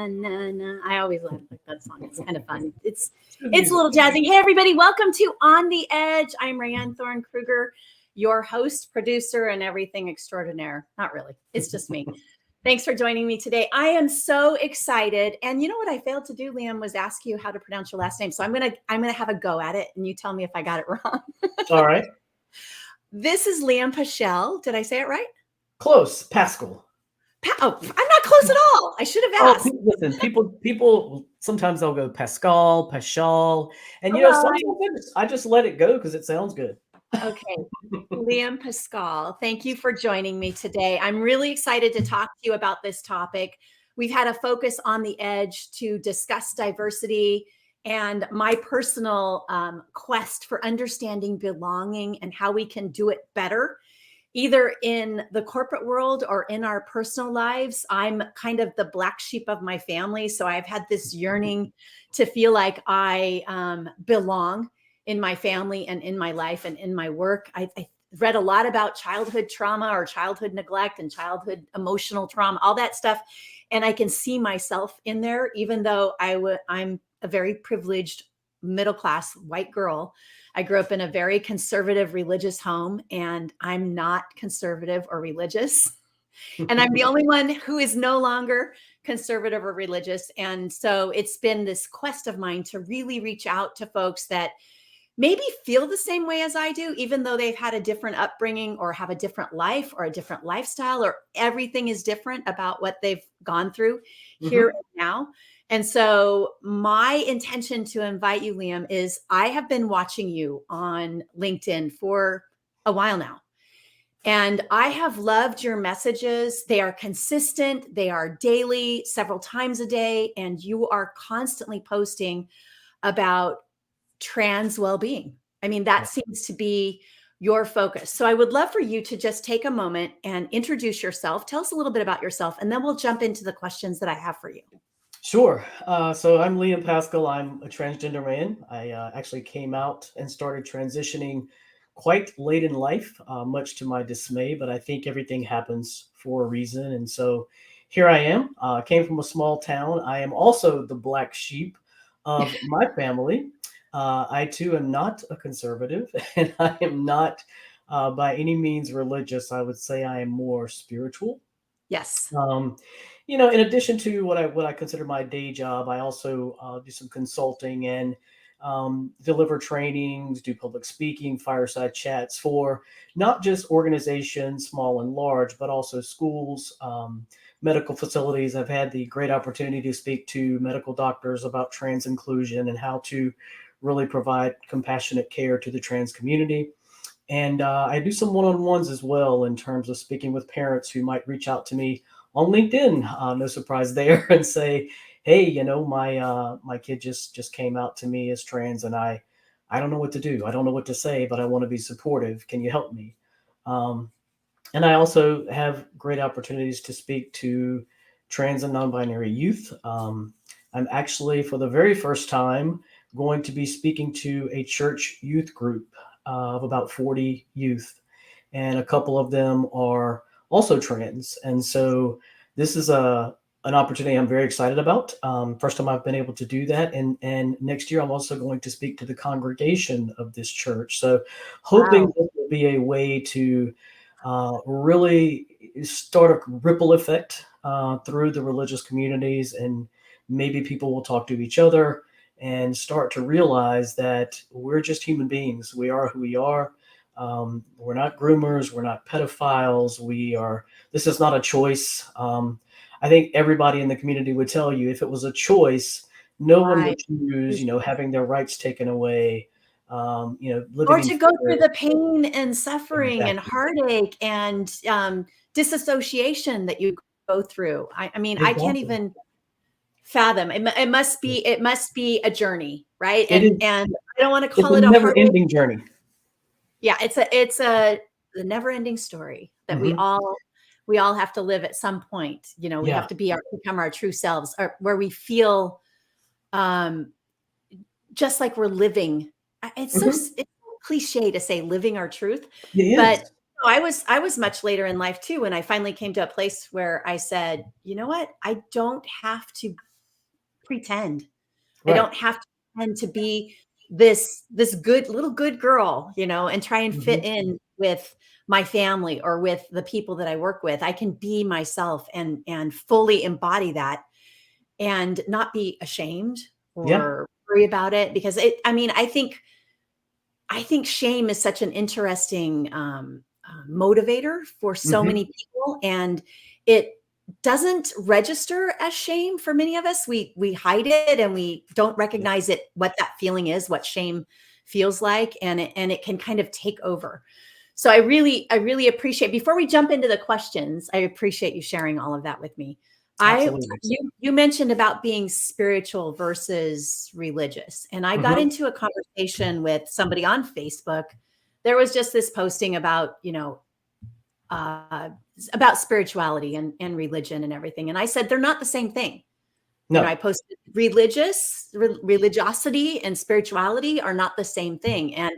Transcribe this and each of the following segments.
na, na. I always like that song. It's kind of fun. It's a little jazzy. Hey, everybody. Welcome to On the Edge. I'm Rayanne Thorn Krueger, your host, producer, and everything extraordinaire. Not really. It's just me. Thanks for joining me today. I am so excited. And you know what I failed to do, Liam, was ask you how to pronounce your last name. So I'm gonna have a go at it, and you tell me if I got it wrong. All right. This is Liam Paschall. Did I say it right? Close. Paschall. Oh, I'm not close at all. I should have asked. Listen, people sometimes they'll go Paschall, and sometimes I just let it go because it sounds good. Okay. Liam Paschall, thank you for joining me today. I'm really excited to talk to you about this topic. We've had a focus on the edge to discuss diversity and my personal quest for understanding belonging and how we can do it better, either in the corporate world or in our personal lives. I'm kind of the black sheep of my family. So I've had this yearning to feel like I belong in my family and in my life and in my work. I read a lot about childhood trauma or childhood neglect and childhood emotional trauma, all that stuff. And I can see myself in there, even though I'm a very privileged middle-class white girl. I grew up in a very conservative religious home, and I'm not conservative or religious. And I'm the only one who is no longer conservative or religious. And so it's been this quest of mine to really reach out to folks that maybe feel the same way as I do, even though they've had a different upbringing or have a different life or a different lifestyle, or everything is different about what they've gone through here and now. And so my intention to invite you, Liam, is I have been watching you on LinkedIn for a while now. And I have loved your messages. They are consistent. They are daily, several times a day. And you are constantly posting about trans well-being. I mean, that seems to be your focus. So I would love for you to just take a moment and introduce yourself. Tell us a little bit about yourself, and then we'll jump into the questions that I have for you. Sure. So I'm Liam Paschall. I'm a transgender man. I actually came out and started transitioning quite late in life, much to my dismay, but I think everything happens for a reason. And so here I am. Came from a small town. I am also the black sheep of my family. I too am not a conservative, and I am not by any means religious. I would say I am more spiritual. Yes. In addition to what I consider my day job, I also do some consulting and deliver trainings, do public speaking, fireside chats for not just organizations, small and large, but also schools, medical facilities. I've had the great opportunity to speak to medical doctors about trans inclusion and how to really provide compassionate care to the trans community. And I do some one-on-ones as well in terms of speaking with parents who might reach out to me on LinkedIn, no surprise there, and say, hey, my kid just came out to me as trans, and I don't know what to do. I don't know what to say, but I want to be supportive. Can you help me? And I also have great opportunities to speak to trans and non-binary youth. I'm actually, for the very first time, going to be speaking to a church youth group of about 40 youth, and a couple of them are also trans. And so this is an opportunity I'm very excited about. First time I've been able to do that. And next year, I'm also going to speak to the congregation of this church. So hoping this will be a way to really start a ripple effect through the religious communities, and maybe people will talk to each other and start to realize that we're just human beings. We are who we are. We're not groomers. We're not pedophiles. This is not a choice. I think everybody in the community would tell you, if it was a choice, no one would choose, having their rights taken away, living or to go through the pain and suffering and heartache and disassociation that you go through. I mean, I can't even fathom. It must be a journey, right? And I don't want to call it a never-ending journey. Yeah, it's a never-ending story that we all have to live at some point. We have to become our true selves, or where we feel just like we're living. It's it's cliche to say living our truth, but I was much later in life too, when I finally came to a place where I said, you know what, I don't have to pretend. I Right. don't have to pretend to be this good little good girl, and try and fit Mhm. in with my family or with the people that I work with. I can be myself and fully embody that and not be ashamed Yeah. or worry about it because I think shame is such an interesting motivator for so Mhm. many people, and it doesn't register as shame for many of us. We hide it and we don't Yeah. recognize it, what that feeling is, what shame feels like, and it can kind of take over. So I really appreciate, before we jump into the questions, I appreciate you sharing all of that with me. I Absolutely. you mentioned about being spiritual versus religious, and I got Mhm. into a conversation with somebody on Facebook. There was just this posting uh, about spirituality and religion and everything, and I said they're not the same thing. I No, posted religiosity and spirituality are not the same thing, and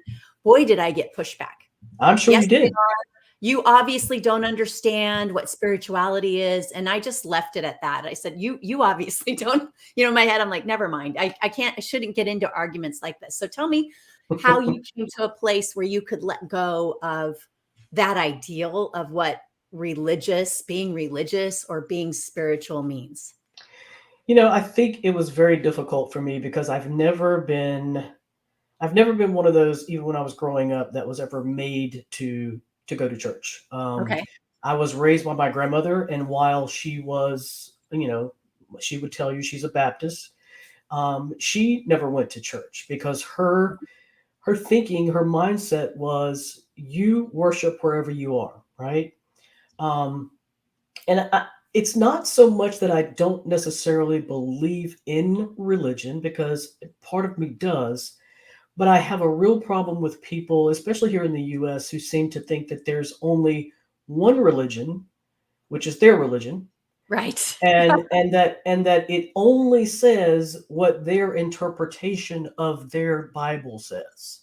boy, did I get pushback. I'm sure Yes, you did. you obviously don't understand what spirituality is. And I just left it at that. I said, you obviously don't, in my head, I'm like, never mind. I shouldn't get into arguments like this. So tell me how you came to a place where you could let go of that ideal of what being religious or being spiritual means. I think it was very difficult for me because I've never been one of those, even when I was growing up, that was ever made to go to church. Okay. I was raised by my grandmother, and while she would tell you she's a Baptist, she never went to church because her thinking, her mindset was you worship wherever you are, right? Um, and it's not so much that I don't necessarily believe in religion because part of me does, but I have a real problem with people, especially here in the US, who seem to think that there's only one religion, which is their religion, Right. and that it only says what their interpretation of their Bible says.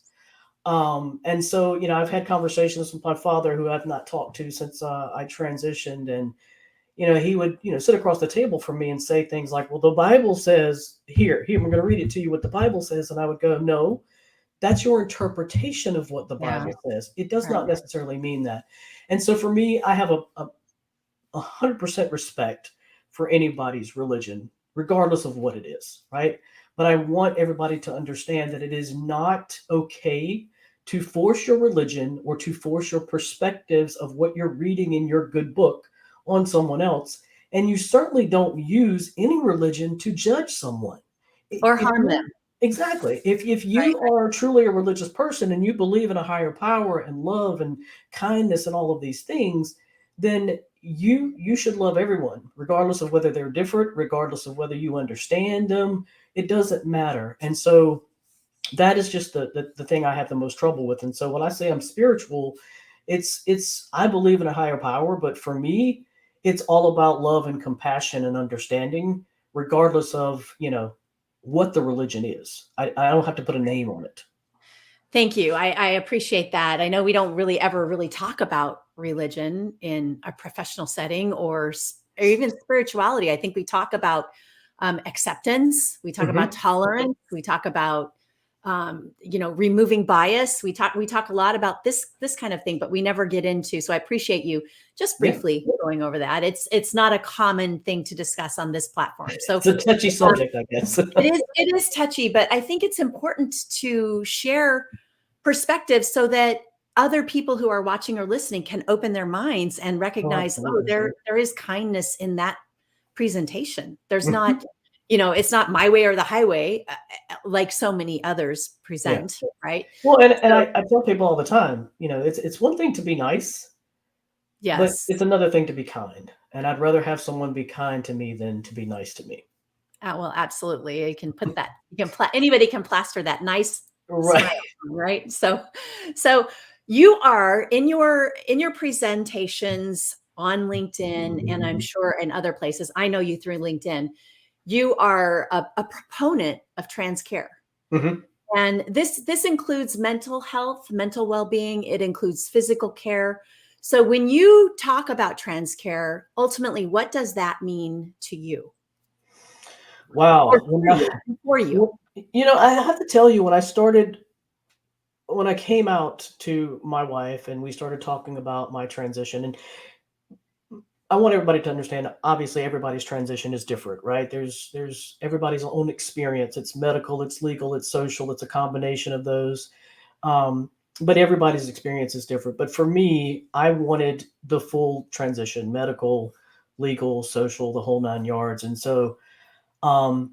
And so, I've had conversations with my father, who I've not talked to since I transitioned, and he would, sit across the table from me and say things like, "Well, the Bible says here, I'm going to read it to you what the Bible says," and I would go, "No, that's your interpretation of what the Yeah. Bible says. It does Right. not necessarily mean that." And so for me, I have a 100% respect for anybody's religion, regardless of what it is, right? But I want everybody to understand that it is not okay to force your religion or to force your perspectives of what you're reading in your good book on someone else. And you certainly don't use any religion to judge someone. Or If harm you them. Exactly. If Right. you are truly a religious person and you believe in a higher power and love and kindness and all of these things, then you should love everyone, regardless of whether they're different, regardless of whether you understand them. It doesn't matter. And so that is just the thing I have the most trouble with. And so when I say I'm spiritual, it's I believe in a higher power, but for me, it's all about love and compassion and understanding, regardless of what the religion is. I don't have to put a name on it. Thank you. I appreciate that. I know we don't really ever really talk about religion in a professional setting or even spirituality. I think we talk about acceptance. We talk about Hmm. tolerance. We talk about removing bias. We talk a lot about this kind of thing, but we never get into. So I appreciate you just Yeah, briefly going over that. It's not a common thing to discuss on this platform. So it's a touchy subject, I guess. it is touchy, but I think it's important to share perspectives so that other people who are watching or listening can open their minds and Oh, recognize, oh, absolutely. there is kindness in that presentation. There's Mhm. not, it's not my way or the highway, like so many others Yeah. present, right? Well, and So I tell people all the time, it's one thing to be nice, but yes. it's another thing to be kind. And I'd rather have someone be kind to me than to be nice to me. Well, absolutely. You can put that, anybody can plaster that nice smile, Right. right? So you are in your presentations on LinkedIn, and I'm sure in other places. I know you through LinkedIn. You are a proponent of trans care. Hmm. And this includes mental health, mental well-being, it includes physical care. So when you talk about trans care, ultimately, what does that mean to you? or Wow. for you? I have to tell you, when I came out to my wife and we started talking about my transition, and I want everybody to understand, obviously everybody's transition is different, right? There's everybody's own experience. It's medical, it's legal, it's social, it's a combination of those. Um, but everybody's experience is different. But for me, I wanted the full transition, medical, legal, social, the whole nine yards. And so um,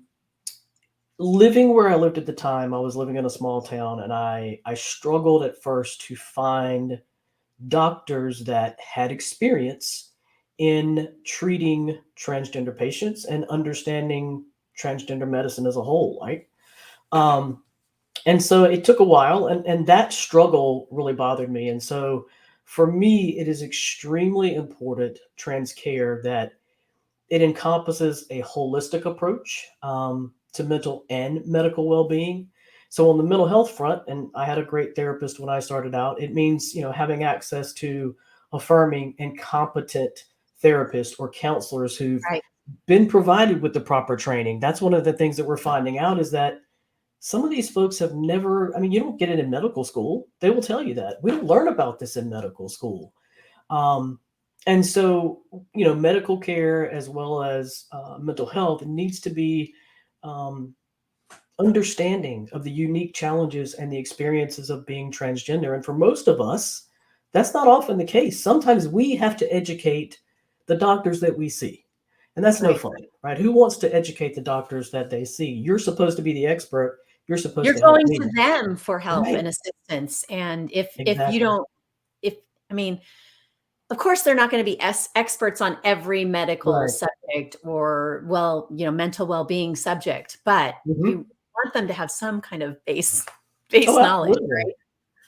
living where I lived at the time, I was living in a small town, and I struggled at first to find doctors that had experience in treating transgender patients and understanding transgender medicine as a whole, right? Um, and so it took a while, and that struggle really bothered me. And so for me, it is extremely important, trans care, that it encompasses a holistic approach to mental and medical well-being. So on the mental health front, and I had a great therapist when I started out, it means having access to affirming and competent therapists or counselors who've Right. been provided with the proper training. That's one of the things that we're finding out, is that some of these folks have never, I mean, you don't get it in medical school. They will tell you that. We don't learn about this in medical school. Um, and so, medical care as well as mental health needs to be um, understanding of the unique challenges and the experiences of being transgender. And for most of us, that's not often the case. Sometimes we have to educate the doctors that we see. And that's no Right. fun, right? Who wants to educate the doctors that they see? You're supposed to be the expert. You're supposed You're to help going to me. them for help Right. and assistance, and if you Exactly. don't if I mean, of course, they're not gonna be experts on every medical Right. subject or, well, mental well-being subject, but Mhm. you want them to have some kind of Oh, base knowledge, absolutely. right?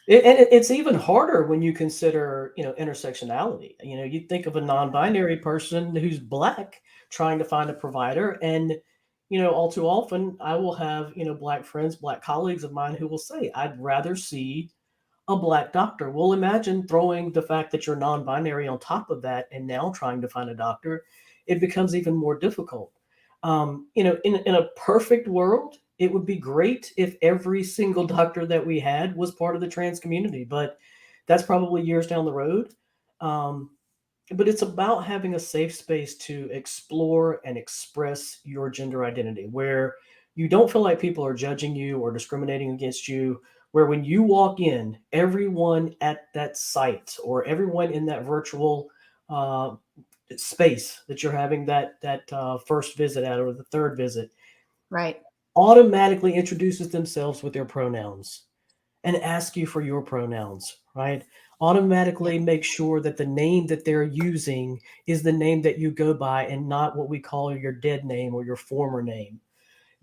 It's even harder when you consider, intersectionality. You think of a non-binary person who's Black trying to find a provider, and all too often, I will have Black friends, Black colleagues of mine who will say, "I'd rather see a Black doctor." Well, imagine throwing the fact that you're non-binary on top of that, and now trying to find a doctor, it becomes even more difficult. In a perfect world, it would be great if every single doctor that we had was part of the trans community, but that's probably years down the road. Um, but it's about having a safe space to explore and express your gender identity, where you don't feel like people are judging you or discriminating against you, where when you walk in, everyone at that site or everyone in that virtual uh, space that you're having that first visit at, or the third visit, Right. automatically introduces themselves with their pronouns and ask you for your pronouns, right? Yeah. Automatically make sure that the name that they're using is the name that you go by, and not what we call your dead name or your former name.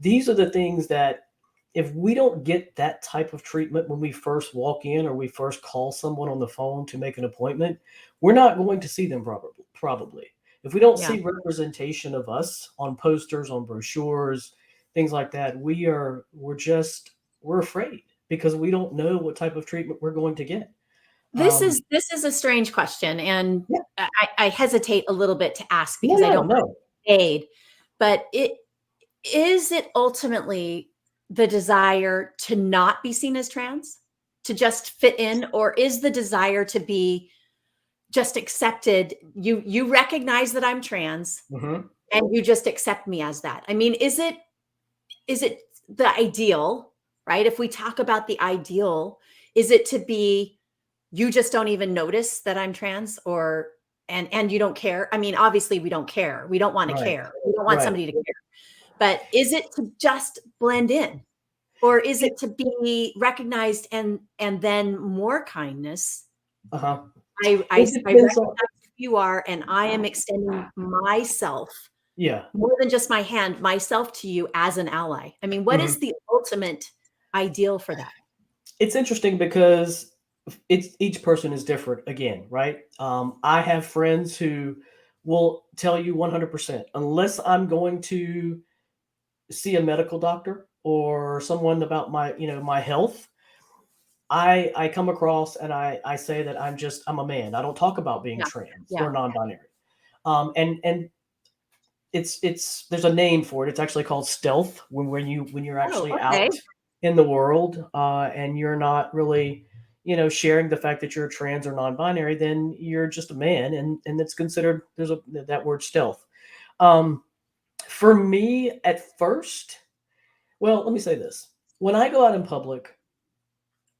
These are the things that, if we don't get that type of treatment when we first walk in or we first call someone on the phone to make an appointment, we're not going to see them probably. If we don't Yeah. see representation of us on posters, on brochures, things like that, we're afraid because we don't know what type of treatment we're going to get. Um, This is a strange question, and yeah, I hesitate a little bit to ask no, because I no, don't want no. to evade, but it ultimately the desire to not be seen as trans? To just fit in? Or is the desire to be just accepted? You recognize that I'm trans, Hmm. and you just accept me as that. I mean, is it the ideal, right? If we talk about the ideal, is it to be you just don't even notice that I'm trans, or and you don't care? I mean, obviously we don't care. We don't want to Right, care. We don't want right. somebody to care. But is it to just blend in? Or is It, it to be recognized and then more kindness? uh-huh. I It depends on, recognize who you are, and I am extending myself, yeah. more than just my hand, myself to you as an ally. I mean, what is Mhm. the ultimate ideal for that? It's interesting because it's each person is different again, right? I have friends who will tell you 100%, unless I'm going to see a medical doctor or someone about my health, I come across and I say that I'm a man. I don't talk about being Yeah. trans Yeah. or non-binary. And there's a name for it. It's actually called stealth when you're Oh, actually okay. out in the world, and you're not really, sharing the fact that you're trans or non-binary. Then you're just a man, and it's considered, there's that word stealth. Um, for me, at first, well, let me say this: when I go out in public,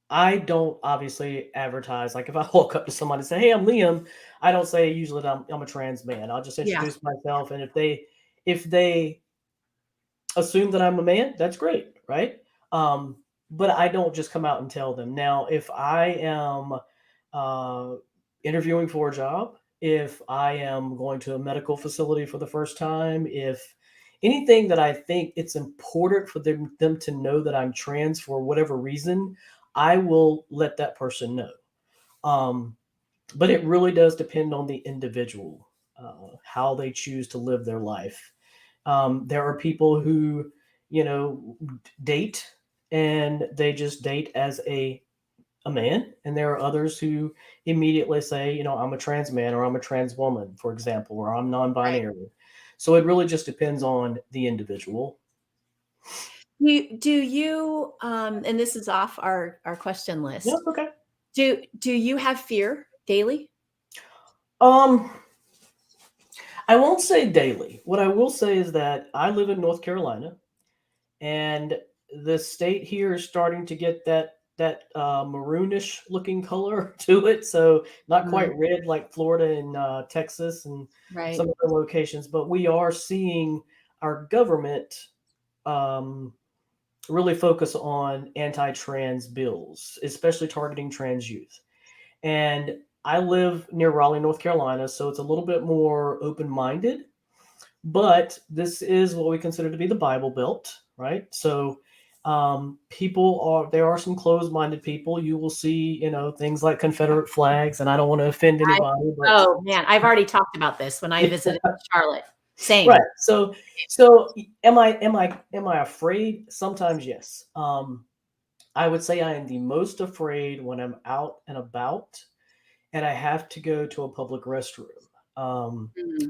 I don't obviously advertise. Like if I walk up to somebody and say, "Hey, I'm Liam," I don't say usually that I'm a trans man. I'll just Yeah. introduce myself, and if they assume that I'm a man, that's great, right? Um, but I don't just come out and tell them. Now, if I am uh, interviewing for a job, if I am going to a medical facility for the first time, if anything that I think it's important for them to know that I'm trans for whatever reason, I will let that person know. Um, but it really does depend on the individual, how they choose to live their life. There are people who, date and they just date as a man, and there are others who immediately say, I'm a trans man or I'm a trans woman, for example, or I'm Right. non-binary. So it really just depends on the individual. And this is off our question Yeah, list. okay. Do you have fear daily? Um, I won't say daily. What I will say is that I live in North Carolina, and the state here is starting to get that maroonish looking color to it. So not Mm, quite red like Florida and Texas and right. some other locations, but we are seeing our government um, really focus on anti-trans bills, especially targeting trans youth. And I live near Raleigh, North Carolina, so it's a little bit more open-minded, but this is what we consider to be the Bible Belt, right? So there are some closed-minded people. You will see, things like Confederate flags, and I don't want to offend I anybody, but Oh, man, I've already talked about this when I visited Charlotte. right. Same. So am I afraid? Sometimes yes. I would say I am the most afraid when I'm out and about and I have to go to a public restroom. Um, Mm,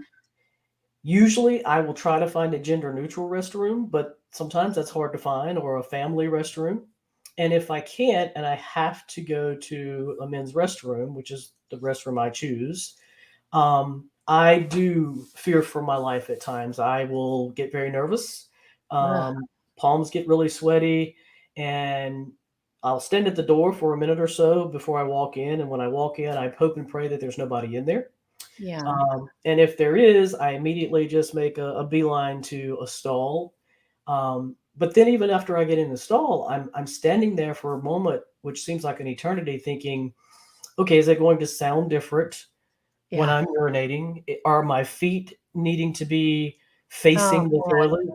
Usually, I will try to find a gender neutral restroom, but sometimes that's hard to find, or a family restroom. And if I can't, and I have to go to a men's restroom, which is the restroom I choose, I do fear for my life at times. I will get very nervous. ugh, Palms get really sweaty, and I'll stand at the door for a minute or so before I walk in. And when I walk in, I hope and pray that there's nobody in there. yeah. And if there is, I immediately just make a beeline to a stall. But then, even after I get in the stall, I'm standing there for a moment, which seems like an eternity, thinking, okay, is it going to sound different when Yeah. I'm urinating? Are my feet needing to be Oh, facing the man. toilet?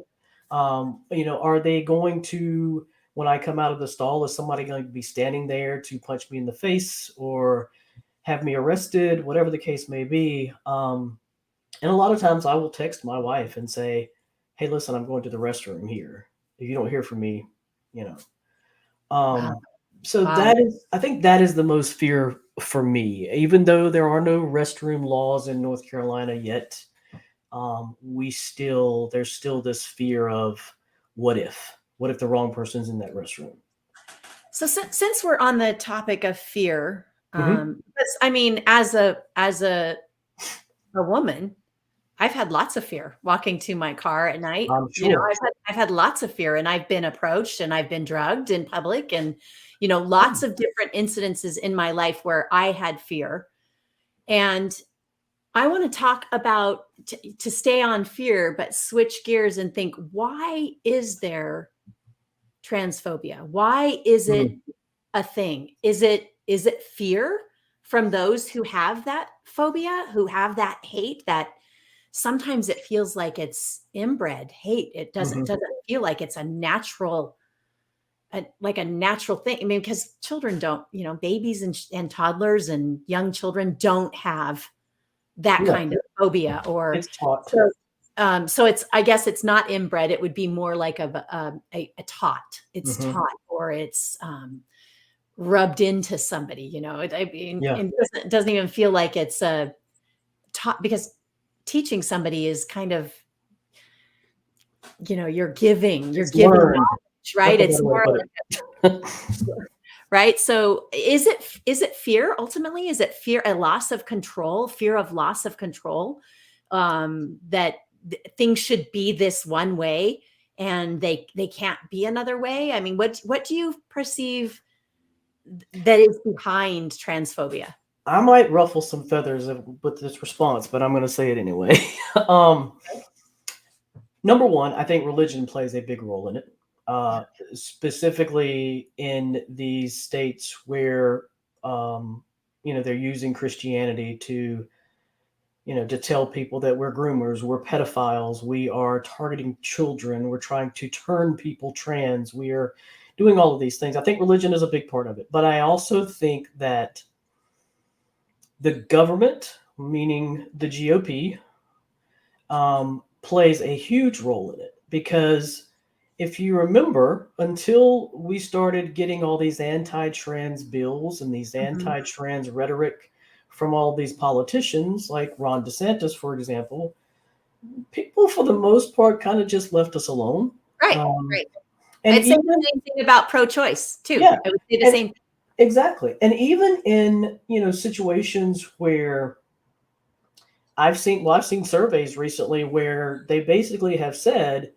Are they going to, when I come out of the stall, is somebody going to be standing there to punch me in the face or have me arrested, whatever the case may be? And a lot of times I will text my wife and say, "Hey, listen, I'm going to the restroom here. If you don't hear from me, you know." Wow. Um, so Wow. I think that is the most fear for me. Even though there are no restroom laws in North Carolina yet, there's still this fear of what if the wrong person's in that restroom? So since we're on the topic of fear, Hmm. because I mean, as a woman, I've had lots of fear walking to my car at night. I'm sure. I've had lots of fear, and I've been approached and I've been drugged in public, and lots of different incidences in my life where I had fear. And I want to talk about to stay on fear, but switch gears and think, why is there transphobia? Why is it Mm, a thing? Is it fear from those who have that phobia, who have that hate, that sometimes it feels like it's inbred hate. It doesn't mhm. doesn't feel like it's like a natural thing. I mean, because children don't, babies and toddlers and young children don't have that No, kind of phobia. Or it's taught. so it's, I guess it's not inbred. It would be more like a taught. It's Hmm. taught, or it's rubbed into somebody. I mean, Yeah. it doesn't even feel like it's a taught, because teaching somebody is kind of you're giving It's knowledge, learned. right? That's a It's better way to more put it. right. So is it fear ultimately? Is it fear, a loss of control, fear of loss of control, that things should be this one way and they can't be another way? I mean, what do you perceive that is behind transphobia? I might ruffle some feathers with this response, but I'm going to say it anyway. um, Number one, I think religion plays a big role in it, uh, specifically in these states where they're using Christianity to to tell people that we're groomers, we're pedophiles, we are targeting children, we're trying to turn people trans, we are doing all of these things. I think religion is a big part of it, but I also think that the government, meaning the GOP, plays a huge role in it because if you remember, until we started getting all these anti-trans bills and these Mhm. anti-trans rhetoric from all these politicians, like Ron DeSantis, for example, people for the most part kind of just left us alone. Right, Um, right. and I'd say even the same thing about pro-choice too. yeah, I would say the and same. exactly, and even in situations where I've seen surveys recently where they basically have said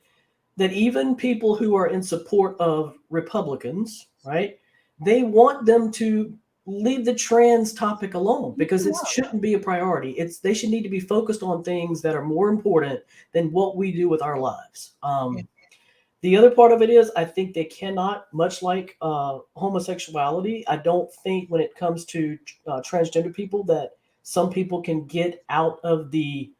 that even people who are in support of Republicans, right, they want them to leave the trans topic alone because it shouldn't be a priority. They should need to be focused on things that are more important than what we do with our lives. Yeah. The other part of it is I think they cannot, much like homosexuality, I don't think when it comes to transgender people that some people can get out of the,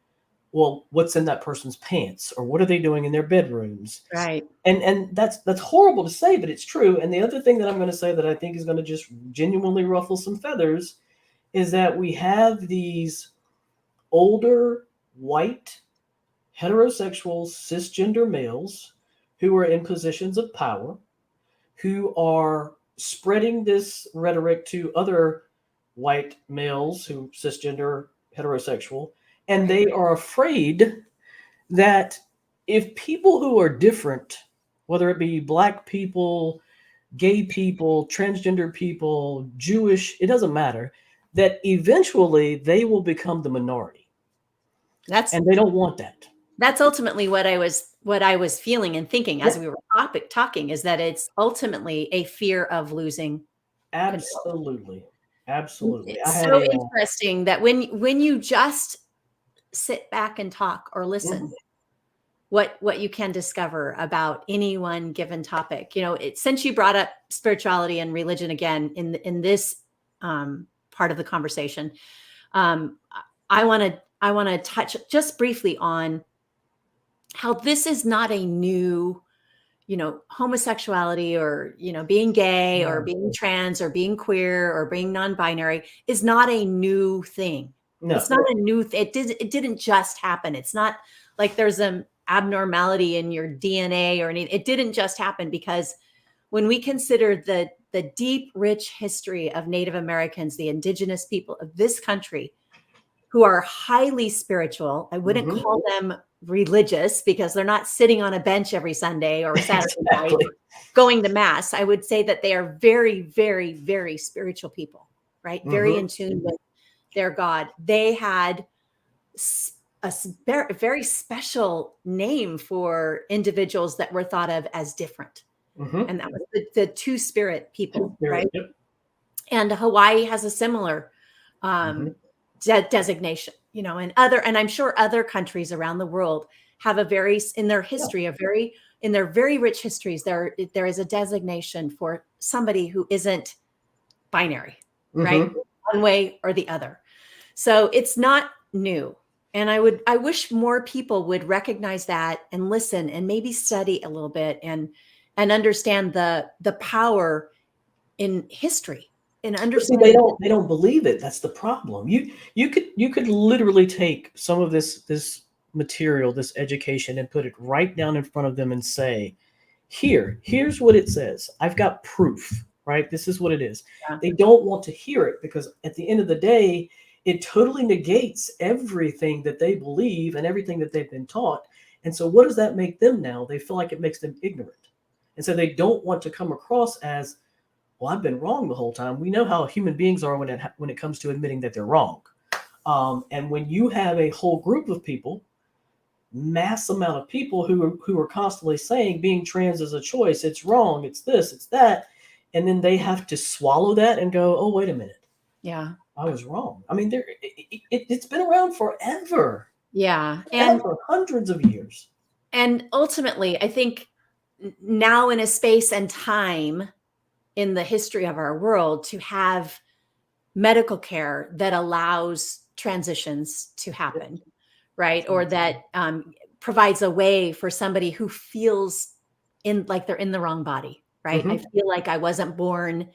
well, what's in that person's pants or what are they doing in their bedrooms? Right. And that's horrible to say, but it's true. And the other thing that I'm going to say that I think is going to just genuinely ruffle some feathers is that we have these older white heterosexual cisgender males who are in positions of power who are spreading this rhetoric to other white males who cisgender heterosexual, and Right. they are afraid that if people who are different, whether it be black people, gay people, transgender people, Jewish, it doesn't matter, that eventually they will become the minority. That's And they don't want that. that's ultimately what I was feeling and thinking Yeah, as we were talking, is that it's ultimately a fear of losing control. absolutely. Absolutely. I It's had so a interesting that when you just sit back and talk or mhm, listen, what you can discover about any one given topic. Since you brought up spirituality and religion again in this part of the conversation, um, I want to touch just briefly on how this is not a new, homosexuality, or being gay or no, being trans or being queer or being non-binary is not a new thing. It's no. not a new it didn't just happen. It's not like there's an abnormality in your DNA or anything. It didn't just happen, because when we consider the deep rich history of Native Americans, the indigenous people of this country, who are highly spiritual. I wouldn't Mhm. call them religious, because they're not sitting on a bench every Sunday or Saturday night Exactly. going to mass. I would say that they are very, very, very spiritual people, right? Very Mhm. in tune with their God. They had very special name for individuals that were thought of as different. Mhm. And that was the two spirit people, right? Spirit. Yep. And Hawaii has a similar Mhm. um, designation, and I'm sure other countries around the world have a very, in their Yeah. history, in their very rich histories, there is a designation for somebody who isn't binary, right? Mhm. One way or the other. So it's not new. And I wish more people would recognize that and listen and maybe study a little bit and understand the power in history, in But see, understanding. they don't believe it. That's the problem. You could literally take some of this material, this education, and put it right down in front of them and say, here's what it says. I've got proof, right? This is what it is. Yeah. They don't want to hear it because at the end of the day, it totally negates everything that they believe and everything that they've been taught. And so what does that make them now? They feel like it makes them ignorant. And so they don't want to come across as, well, I've been wrong the whole time. We know how human beings are when it comes to admitting that they're wrong. And when you have a whole group of people, mass amount of people who are constantly saying being trans is a choice, it's wrong, it's this, it's that, and then they have to swallow that and go, oh, wait a minute, Yeah. I was wrong. I mean, it's been around forever. Yeah. For hundreds of years. And ultimately, I think now in a space and time in the history of our world to have medical care that allows transitions to happen, right? Or that provides a way for somebody who feels like they're in the wrong body, right? I feel like I wasn't born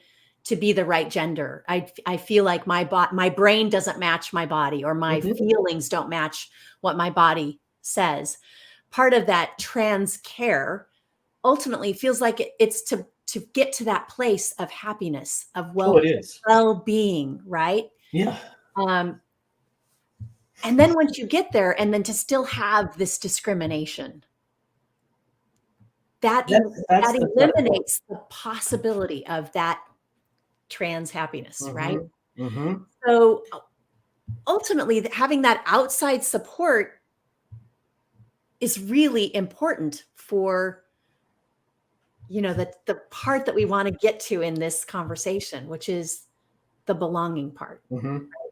to be the right gender. I feel like my brain doesn't match my body, or my feelings don't match what my body says. Part of that trans care ultimately feels like it's to get to that place of happiness, of well-being, right? Yeah. And then once you get there, and then to still have this discrimination, that eliminates the possibility of that trans happiness, right? So ultimately, having that outside support is really important for, you know, the part that we want to get to in this conversation, which is the belonging part.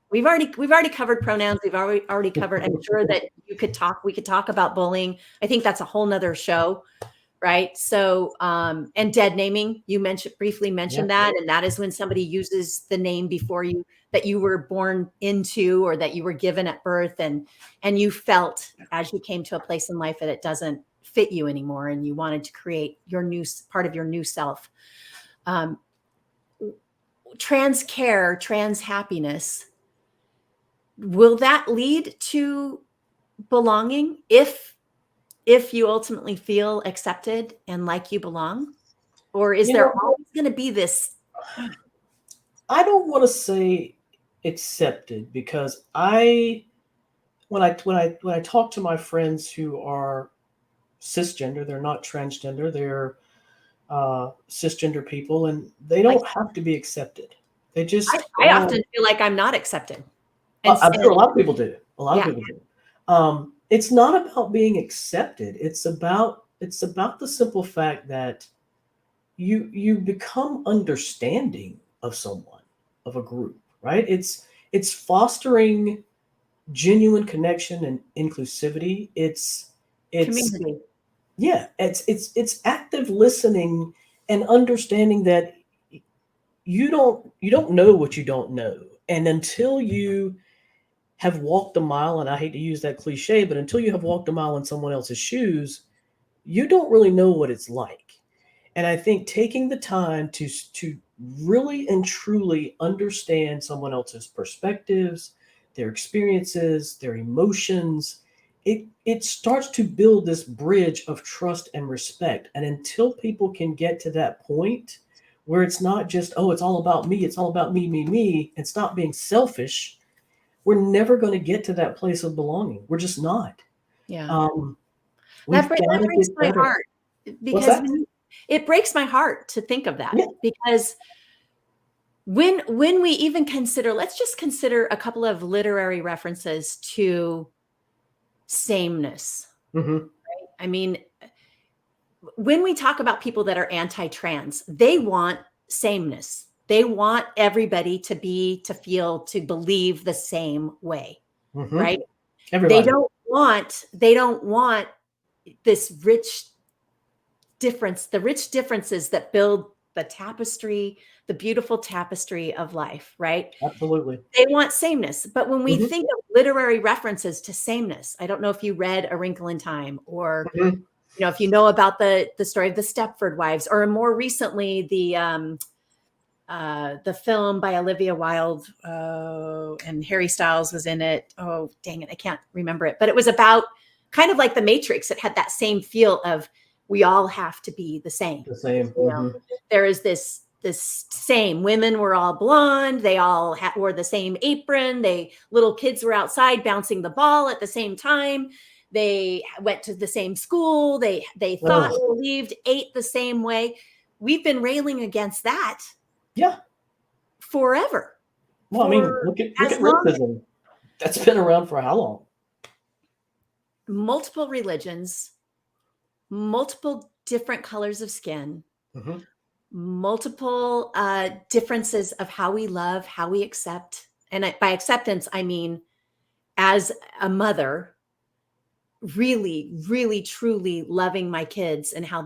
We've already covered pronouns. We've already covered. I'm sure that we could talk about bullying. I think that's a whole nother show, right? So, and dead naming, you briefly mentioned that, and that is when somebody uses the name before you that you were born into, or that you were given at birth, and you felt as you came to a place in life that it doesn't fit you anymore, and you wanted to create your new part of your new self. Trans care, trans happiness, will that lead to belonging if you ultimately feel accepted and like you belong? Or is there always going to be this? I don't want to say accepted, because when I talk to my friends who are cisgender, they're not transgender, they're cisgender people, and they don't have to be accepted. They just I often feel like I'm not accepted. I'm sure a lot of people do. A lot of people do. It's not about being accepted. It's about the simple fact that you become understanding of someone, of a group, right? It's fostering genuine connection and inclusivity. It's Community. Yeah, it's active listening and understanding that you don't know what you don't know, and until you have walked a mile, and I hate to use that cliche, but until you have walked a mile in someone else's shoes, you don't really know what it's like. And I think taking the time to really and truly understand someone else's perspectives, their experiences, their emotions, it starts to build this bridge of trust and respect. And until people can get to that point where it's not just, oh, it's all about me, me, and stop being selfish, we're never going to get to that place of belonging. We're just not. Yeah. That breaks my heart, because it breaks my heart to think of that. Yeah. Because when we even consider, let's just consider a couple of literary references to sameness. Right? I mean, when we talk about people that are anti-trans, they want sameness. They want everybody to feel, to believe the same way, right? Everybody. They don't want this rich difference, the rich differences that build the beautiful tapestry of life, right? Absolutely. They want sameness. But when we think of literary references to sameness, I don't know if you read A Wrinkle in Time, or you know, if you know about the story of the Stepford Wives, or more recently the film by Olivia Wilde, and Harry Styles was in it. Oh, dang it, I can't remember it. But it was about kind of like The Matrix. It had that same feel of, we all have to be the same. You know, there is this same, women were all blonde. They all wore the same apron. Little kids were outside bouncing the ball at the same time. they went to the same school, they thought, Oh, believed, ate the same way. We've been railing against that yeah. forever. Well, I mean, For look as at long racism. That's been around for how long? multiple religions, multiple different colors of skin, Hmm. multiple differences of how we love, how we accept. And by acceptance, I mean, as a mother, really, really, truly loving my kids and how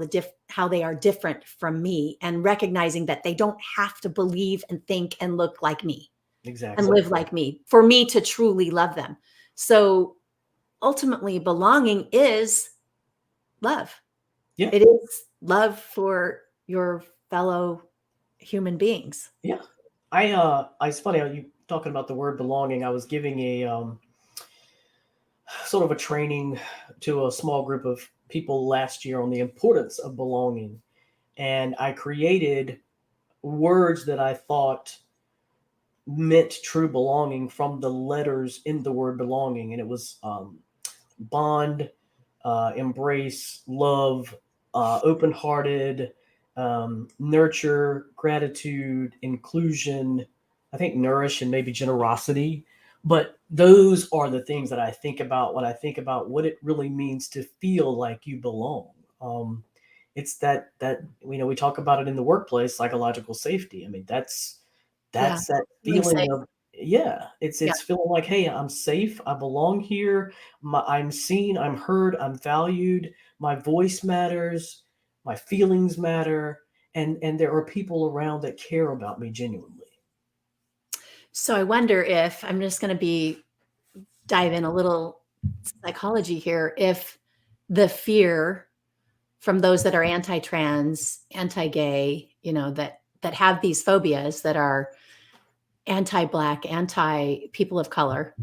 they are different from me, and recognizing that they don't have to believe and think and look like me and Exactly. live like me for me to truly love them. So ultimately, belonging is love. Yeah. It is love for your fellow human beings. Yeah. It's funny how you talking about the word belonging. I was giving a sort of a training to a small group of people last year on the importance of belonging, and I created words that I thought meant true belonging from the letters in the word belonging, and it was bond, embrace, love, open-hearted, nurture, gratitude, inclusion. I think nourish and maybe generosity. But those are the things that I think about when I think about what it really means to feel like you belong. It's that we talk about it in the workplace, psychological safety. I mean, Yeah. that's that Feeling safe. feeling of, yeah, Yeah. it's feeling like, hey, I'm safe, I belong here, I'm seen, I'm heard, I'm valued, my voice matters, my feelings matter, and there are people around that care about me genuinely. So I wonder if I'm just going to dive in a little psychology here. If the fear from those that are anti-trans, anti-gay, that have these phobias, that are anti-black, anti-people of color,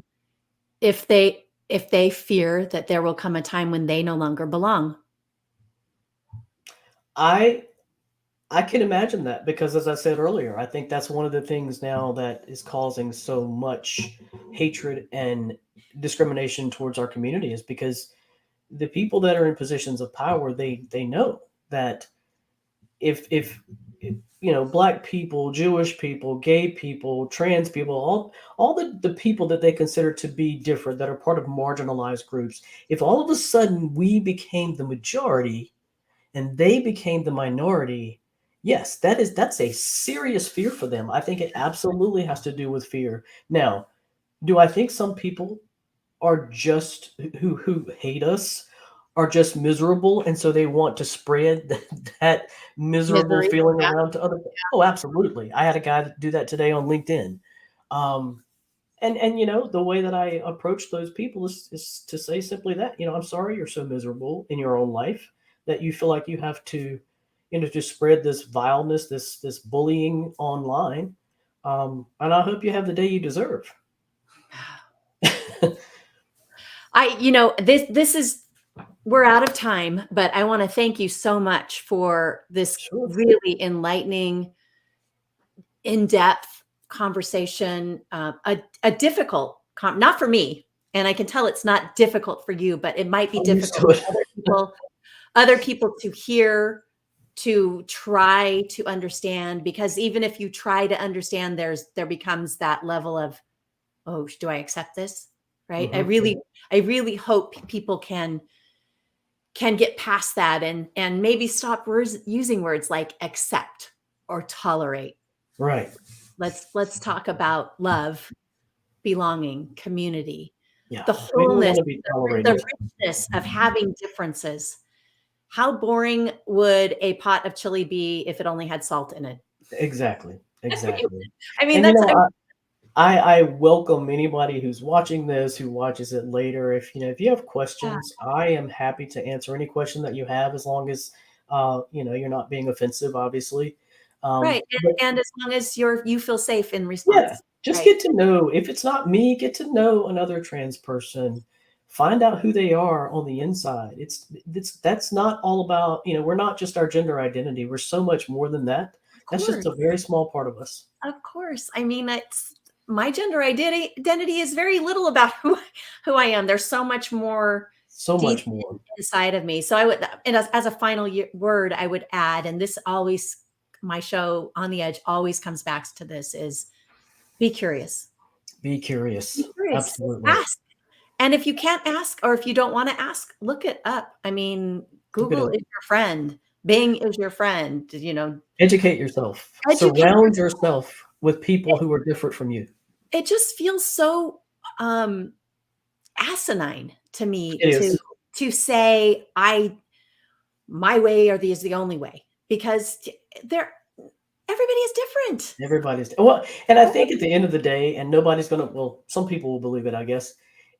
if they fear that there will come a time when they no longer belong. I I can imagine that because, as I said earlier, I think that's one of the things now that is causing so much hatred and discrimination towards our community is because the people that are in positions of power, they know that if black people, Jewish people, gay people, trans people, all the people that they consider to be different, that are part of marginalized groups, if all of a sudden we became the majority and they became the minority, yes, that's a serious fear for them. I think it absolutely has to do with fear. Now, do I think some people are just who hate us are just miserable, and so they want to spread that miserable Misery. feeling Yeah. around to other people? Oh, absolutely. I had a guy do that today on LinkedIn. Um, and the way that I approach those people is to say simply that, I'm sorry you're so miserable in your own life that you feel like you have to, just spread this vileness, this bullying online. And I hope you have the day you deserve. This is, we're out of time, but I want to thank you so much for this Sure. really enlightening, in-depth conversation. A difficult, not for me, and I can tell it's not difficult for you, but it might be I'm used difficult to it. for other people to hear, to try to understand. Because even if you try to understand, there becomes that level of, oh, do I accept this? Right? I Mhm. really hope people can get past that, and maybe stop using words like accept or tolerate. Right. Let's talk about love, belonging, community, Yeah. the We don't wholeness, want to be the tolerated. richness of having differences. How boring would a pot of chili be if it only had salt in it? Exactly. Exactly. I mean, And that's I welcome anybody who's watching this, who watches it later. If you have yeah, questions, I am happy to answer any question that you have, as long as you're not being offensive, obviously. right. But And as long as you feel safe in yeah, response, just right? get to know. If it's not me, get to know another trans person. Find out who they are on the inside. That's not all about, we're not just our gender identity. We're so much more than that. Of That's just course. a very small part of us. Of course. I mean, it's my gender identity is very little about who I am. There's so much more So deep much more. inside of me. So I would, and as a final word, I would add, and this always, my show On the Edge always comes back to this, is be curious. Be Be curious. curious. Just Absolutely. ask. And if you can't ask, or if you don't want to ask, look it up. I mean, Look it Google up. is your friend. Bing is your friend. You know, Educate yourself. educate Surround yourself. yourself with people who are different from you. It just feels so um, asinine to me It to is. say my way or is the only way, because they're everybody is different. Everybody's well, and I think at the end of the day, and nobody's gonna well, some people will believe it, I guess.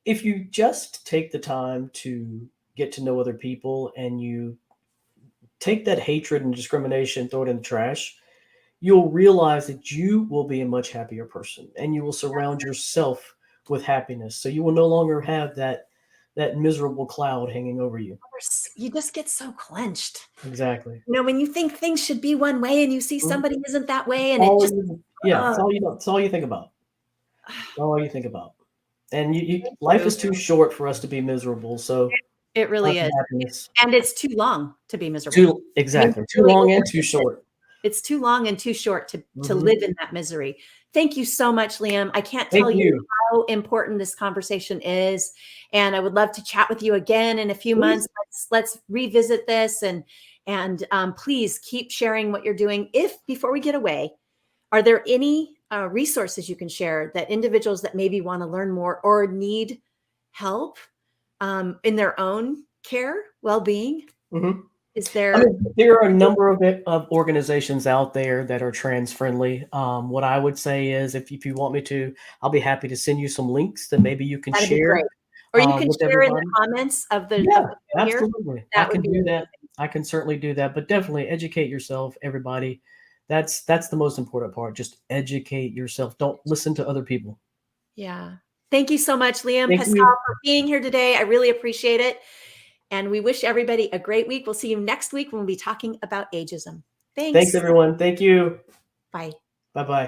If you just take the time to get to know other people and you take that hatred and discrimination, throw it in the trash, you'll realize that you will be a much happier person and you will surround yourself with happiness. So you will no longer have that miserable cloud hanging over you. You just get so clenched. Exactly. You know, when you think things should be one way and you see Mhm. somebody isn't that way, and it All just you yeah, uh, it's all you think about. All you think about. And thank life you. is too short for us to be miserable. So It find really some is. happiness. And it's too long to be miserable. I mean, Exactly. Too really long and too overthinking it. short. It's too long and too short to Mhm. live in that misery. Thank you so much, Liam. I can't Thank tell you you. how important this conversation is, and I would love to chat with you again in a few Please. months. Let's revisit this, and please keep sharing what you're doing. If before we get away, are there any resources you can share that individuals that maybe want to learn more or need help in their own care, well-being? Mhm. Is I there? mean, there are a number of organizations out there that are trans friendly. What I would say is, if you want me to, I'll be happy to send you some links that maybe you can That'd be share great. Or you can with share in the everybody. comments of Yeah, the show here. absolutely. I That would can be do that. amazing. I can certainly do that. But definitely educate yourself, everybody. That's the most important part. Just educate yourself. Don't listen to other people. Yeah. Thank you so much, Liam Thank Paschall, you. for being here today. I really appreciate it. And we wish everybody a great week. We'll see you next week when we'll be talking about ageism. Thanks, Thanks. everyone. Thank you. Bye. Bye bye.